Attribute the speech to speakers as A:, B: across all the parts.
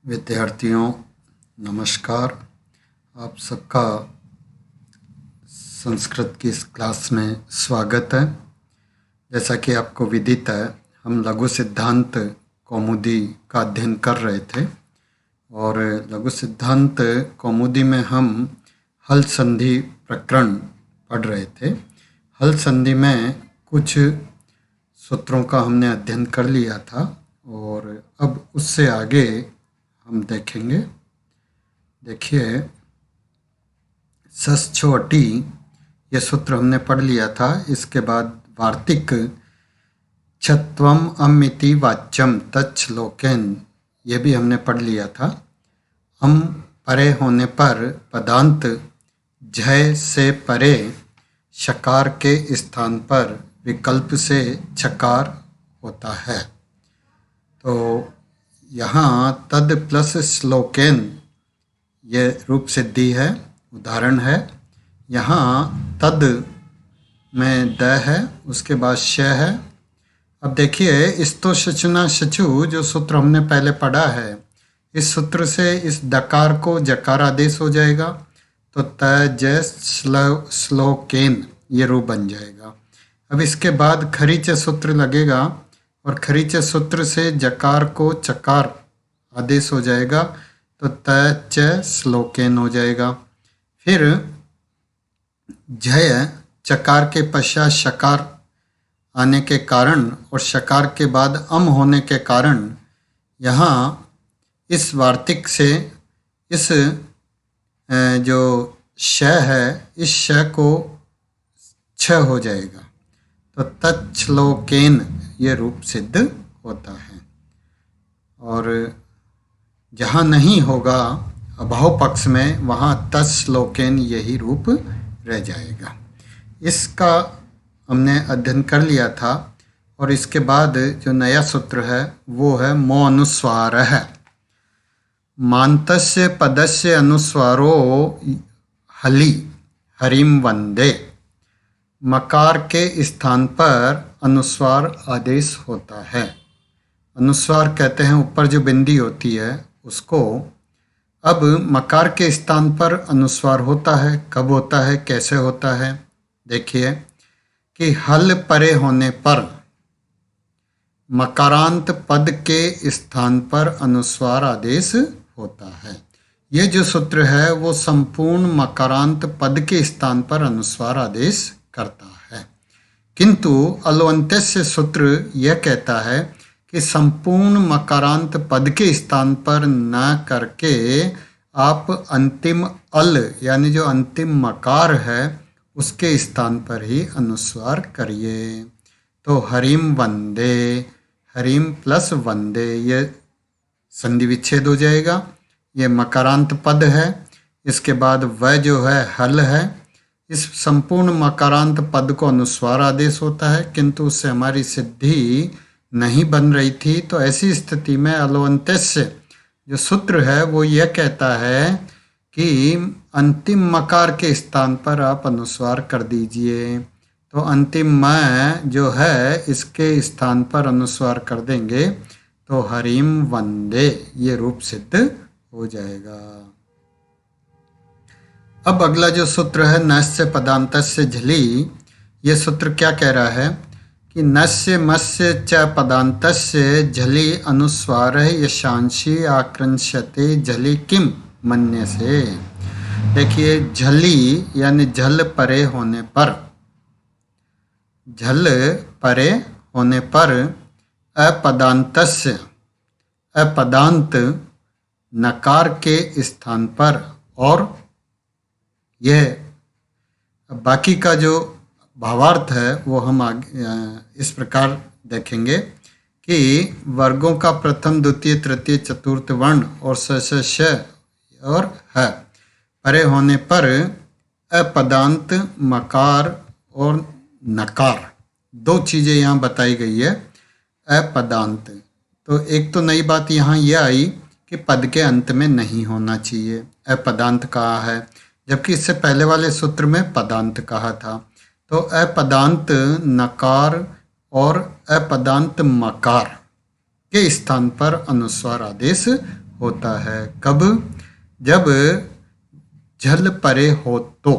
A: विद्यार्थियों नमस्कार। आप सबका संस्कृत की इस क्लास में स्वागत है। जैसा कि आपको विदित है, हम लघु सिद्धांत कौमुदी का अध्ययन कर रहे थे और लघु सिद्धांत कौमुदी में हम हल संधि प्रकरण पढ़ रहे थे। हल संधि में कुछ सूत्रों का हमने अध्ययन कर लिया था और अब उससे आगे हम देखेंगे। देखिए, सस छोटी ये सूत्र हमने पढ़ लिया था। इसके बाद वार्तिक छत्वम अमिति वाच्यम तच्छलोकेन ये भी हमने पढ़ लिया था। अम परे होने पर पदांत झय से परे शकार के स्थान पर विकल्प से छकार होता है। तो यहाँ तद प्लस श्लोकेन ये रूप सिद्धि है, उदाहरण है। यहाँ तद में द है, उसके बाद श है। अब देखिए, इस्तो शचुना शचु जो सूत्र हमने पहले पढ़ा है, इस सूत्र से इस दकार को जकार आदेश हो जाएगा, तो त ज श्लोकेन ये रूप बन जाएगा। अब इसके बाद खरीच सूत्र लगेगा और खरीच सूत्र से जकार को चकार आदेश हो जाएगा, तो त च श्लोकेन हो जाएगा। फिर झय चकार के पश्चात शकार आने के कारण और शकार के बाद अम होने के कारण यहाँ इस वार्तिक से इस जो श है, इस श को छ हो जाएगा, तो तच्छलोकेन ये रूप सिद्ध होता है। और जहाँ नहीं होगा अभाव पक्ष में, वहाँ तच्छलोकेन यही रूप रह जाएगा। इसका हमने अध्ययन कर लिया था और इसके बाद जो नया सूत्र है वो है मो अनुस्वार है। मान्तस्य पदस्य अनुस्वारो हलि हरिम वंदे। मकार के स्थान पर अनुस्वार आदेश होता है। अनुस्वार कहते हैं ऊपर जो बिंदी होती है उसको। अब मकार के स्थान पर अनुस्वार होता है, कब होता है, कैसे होता है? देखिए कि हल परे होने पर मकारांत पद के स्थान पर अनुस्वार आदेश होता है। ये जो सूत्र है वो संपूर्ण मकारांत पद के स्थान पर अनुस्वार आदेश करता है। किंतु अलवंत्यस्य सूत्र यह कहता है कि संपूर्ण मकारांत पद के स्थान पर न करके आप अंतिम अल यानी जो अंतिम मकार है उसके स्थान पर ही अनुस्वार करिए। तो हरिम वंदे, हरिम प्लस वंदे ये संधि विच्छेद हो जाएगा। ये मकारांत पद है। इसके बाद वह जो है हल है। इस संपूर्ण मकारांत पद को अनुस्वार आदेश होता है, किंतु उससे हमारी सिद्धि नहीं बन रही थी। तो ऐसी स्थिति में अलवंत्यस्य जो सूत्र है वो यह कहता है कि अंतिम मकार के स्थान पर आप अनुस्वार कर दीजिए। तो अंतिम म जो है इसके स्थान पर अनुस्वार कर देंगे तो हरिम वंदे ये रूप सिद्ध हो जाएगा। अब अगला जो सूत्र है नस्य पदांतस्य झलि, ये सूत्र क्या कह रहा है कि नस्य मस्य च पदांतस्य झलि अनुस्वार यशांशी आक्रंशते झलि किम मन्य से। देखिए, झलि यानी झल परे होने पर, झल परे होने पर अपदांतस्य अपदांत नकार के स्थान पर, और यह बाकी का जो भावार्थ है वो हम आगे इस प्रकार देखेंगे कि वर्गों का प्रथम द्वितीय तृतीय चतुर्थ वर्ण और श और है परे होने पर अपदांत मकार और नकार दो चीज़ें यहाँ बताई गई है। अपदांत तो एक तो नई बात यहाँ यह आई कि पद के अंत में नहीं होना चाहिए, अपदांत कहा है, जबकि इससे पहले वाले सूत्र में पदांत कहा था। तो अपदांत नकार और अपदांत मकार के स्थान पर अनुस्वार आदेश होता है। कब? जब झल परे हो तो।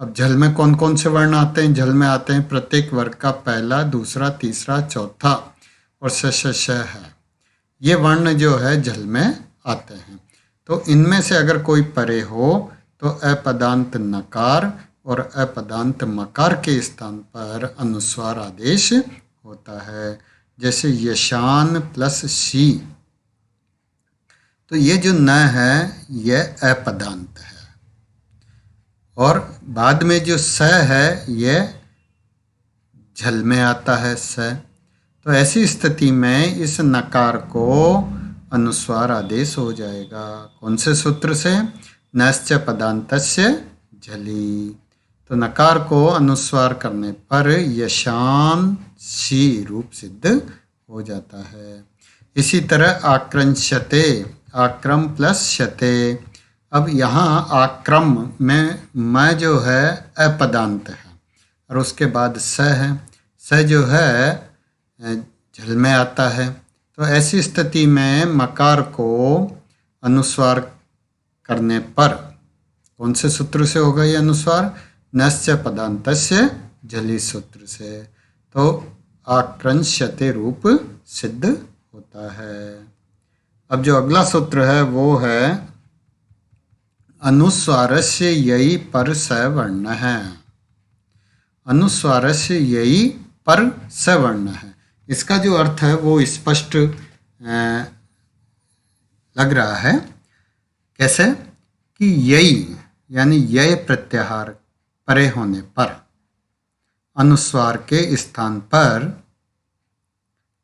A: अब झल में कौन कौन से वर्ण आते हैं? झल में आते हैं प्रत्येक वर्ग का पहला, दूसरा, तीसरा, चौथा और श है। ये वर्ण जो है झल में आते हैं। तो इनमें से अगर कोई परे हो तो अपदांत नकार और अपदांत मकार के स्थान पर अनुस्वार आदेश होता है। जैसे यशान प्लस शी, तो ये जो न है यह अपदांत है, और बाद में जो स है यह झल में आता है स। तो ऐसी स्थिति में इस नकार को अनुस्वार आदेश हो जाएगा। कौन से सूत्र से? नश्च पदांतस्य झली। तो नकार को अनुस्वार करने पर यशान शी रूप सिद्ध हो जाता है। इसी तरह आक्रंशते, आक्रम प्लस शते। अब यहाँ आक्रम में मैं जो है अपदांत है और उसके बाद स है। स जो है झल में आता है। तो ऐसी स्थिति में मकार को अनुस्वार करने पर कौन से सूत्र से होगा ये अनुस्वार? नश्च पदांतस्य झली सूत्र से। तो आक्रंशते रूप सिद्ध होता है। अब जो अगला सूत्र है वो है अनुस्वारस्य यई पर सवर्ण है। अनुस्वारस्य यई पर सवर्ण है। इसका जो अर्थ है वो स्पष्ट लग रहा है। कैसे? कि यई यानी यय प्रत्याहार परे होने पर अनुस्वार के स्थान पर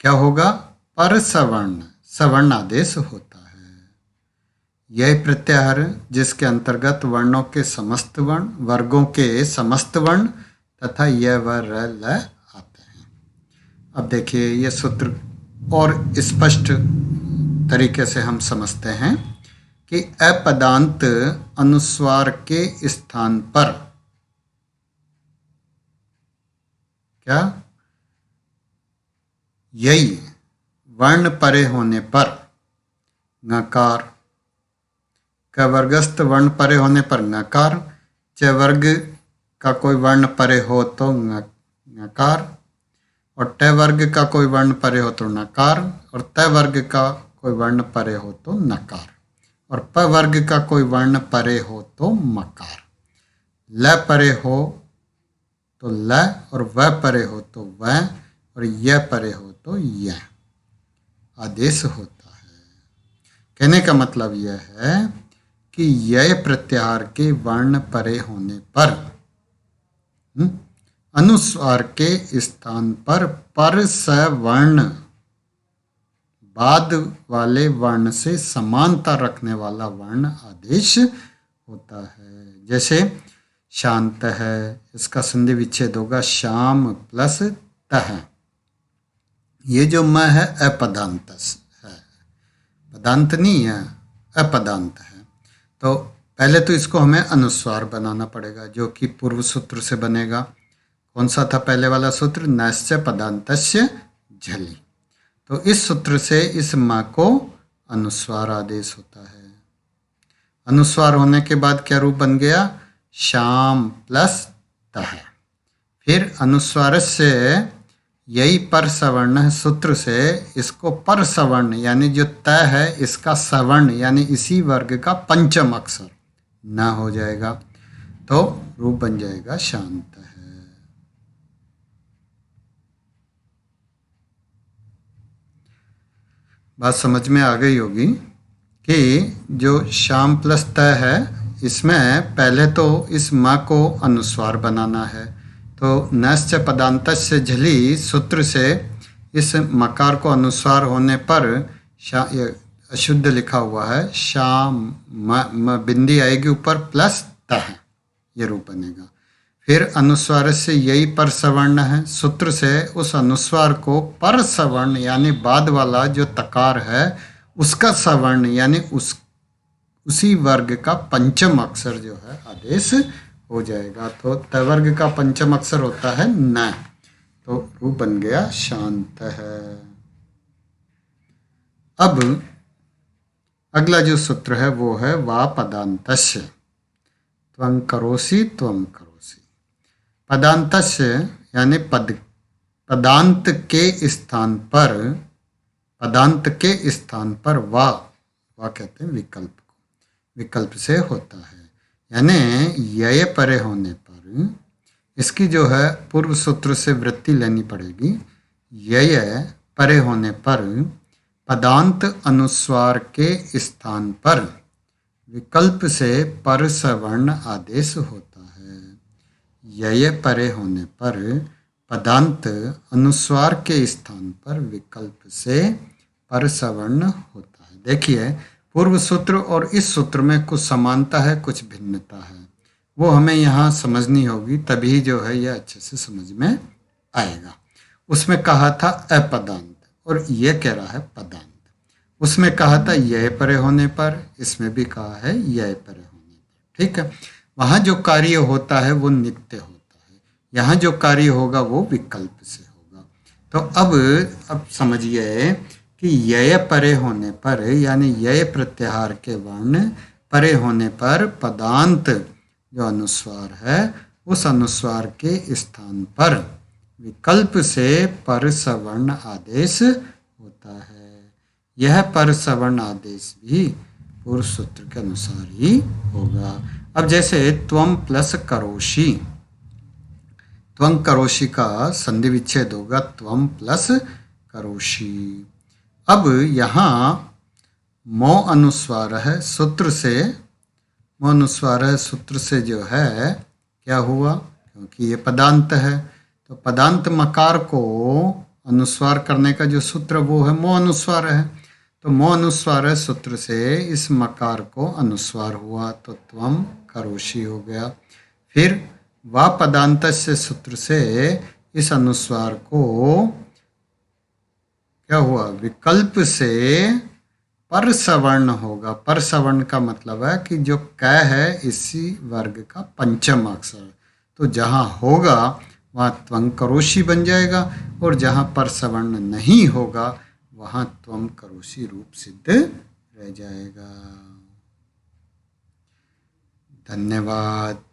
A: क्या होगा? पर सवर्ण, सवर्ण आदेश होता है। यह प्रत्याहार जिसके अंतर्गत वर्णों के समस्त वर्ण, वर्गों के समस्त वर्ण तथा य व र ल आते हैं। अब देखिए ये सूत्र और स्पष्ट तरीके से हम समझते हैं कि अपदांत अनुस्वार के स्थान पर क्या? यही वर्ण परे होने पर नकार, क वर्गस्थ वर्ण परे होने पर नकार, च वर्ग का कोई वर्ण परे हो तो नकार, और ट वर्ग का कोई वर्ण परे हो तो नकार, और त वर्ग का कोई वर्ण परे हो तो नकार, और प वर्ग का कोई वर्ण परे हो तो मकार। ल परे हो तो ल, और व परे हो तो व, और य परे हो तो य आदेश होता है। कहने का मतलब यह है कि यय प्रत्याहार के वर्ण परे होने पर अनुस्वार के स्थान पर सवर्ण बाद वाले वर्ण से समानता रखने वाला वर्ण आदेश होता है। जैसे शांत है, इसका संधि विच्छेद होगा शाम प्लस तह। ये जो म है अपदांत है, पदांत नहीं है, अपदांत है। तो पहले तो इसको हमें अनुस्वार बनाना पड़ेगा जो कि पूर्व सूत्र से बनेगा। कौन सा था पहले वाला सूत्र? नश्च पदांतस्य झली। तो इस सूत्र से इस म को अनुस्वार आदेश होता है। अनुस्वार होने के बाद क्या रूप बन गया? शाम प्लस तह। फिर अनुस्वार से यही पर सवर्ण सूत्र से इसको पर सवर्ण यानी जो तय है इसका सवर्ण यानी इसी वर्ग का पंचम अक्षर न हो जाएगा, तो रूप बन जाएगा शांत है। बात समझ में आ गई होगी कि जो शाम प्लस तय है इसमें पहले तो इस म को अनुस्वार बनाना है। तो नश्च पदांतस्य झली सूत्र से इस मकार को अनुस्वार होने पर अशुद्ध लिखा हुआ है, शाम बिंदी आएगी ऊपर प्लस तह, ये रूप बनेगा। फिर अनुस्वार से यही पर सवर्ण है, सूत्र से उस अनुस्वार को पर सवर्ण यानी बाद वाला जो तकार है उसका सवर्ण यानी उसी वर्ग का पंचम अक्षर जो है आदेश हो जाएगा। तो त वर्ग का पंचम अक्षर होता है न, तो रूप बन गया शांत है। अब अगला जो सूत्र है वो है वा पदांतस्य, त्वं करोसि त्वं करोसि। पदांतस्य यानी पदांत के स्थान पर, पदांत के स्थान पर वा कहते हैं विकल्प को, विकल्प से होता है। यानी यय परे होने पर इसकी जो है पूर्व सूत्र से वृत्ति लेनी पड़ेगी। यय परे होने पर पदांत अनुस्वार के स्थान पर विकल्प से पर सवर्ण आदेश होता है। यय परे होने पर पदांत अनुस्वार के स्थान पर विकल्प से पर सवर्ण होता है। देखिए पूर्व सूत्र और इस सूत्र में कुछ समानता है, कुछ भिन्नता है, वो हमें यहाँ समझनी होगी, तभी जो है यह अच्छे से समझ में आएगा। उसमें कहा था अपदांत और ये कह रहा है पदांत। उसमें कहा था यय परे होने पर, इसमें भी कहा है यय परे होने पर। ठीक है, वहाँ जो कार्य होता है वो नित्य होता है, यहाँ जो कार्य होगा वो विकल्प से होगा। तो अब समझिए कि यय परे होने पर यानी यय प्रत्याहार के वर्ण परे होने पर पदांत जो अनुस्वार है उस अनुस्वार के स्थान पर विकल्प से पर सवर्ण आदेश होता है। यह पर सवर्ण आदेश भी पूर्व सूत्र के अनुसार ही होगा। अब जैसे त्वम प्लस करोषि, त्वं करोषि का संधि विच्छेद होगा त्वम प्लस करोषि। अब यहाँ मो अनुस्वार है सूत्र से, मो अनुस्वार है सूत्र से जो है क्या हुआ, क्योंकि ये पदांत है तो पदांत मकार को अनुस्वार करने का जो सूत्र वो है मो अनुस्वार है। तो मो अनुस्वार है सूत्र से इस मकार को अनुस्वार हुआ तो त्वम करोषि हो गया। फिर वा पदांतस्य सूत्र से इस अनुस्वार को क्या हुआ, विकल्प से पर सवर्ण होगा। पर सवर्ण का मतलब है कि जो क है इसी वर्ग का पंचम अक्षर, तो जहाँ होगा वहाँ त्वं करोषि बन जाएगा और जहाँ पर सवर्ण नहीं होगा वहाँ त्वं करोषि रूप सिद्ध रह जाएगा। धन्यवाद।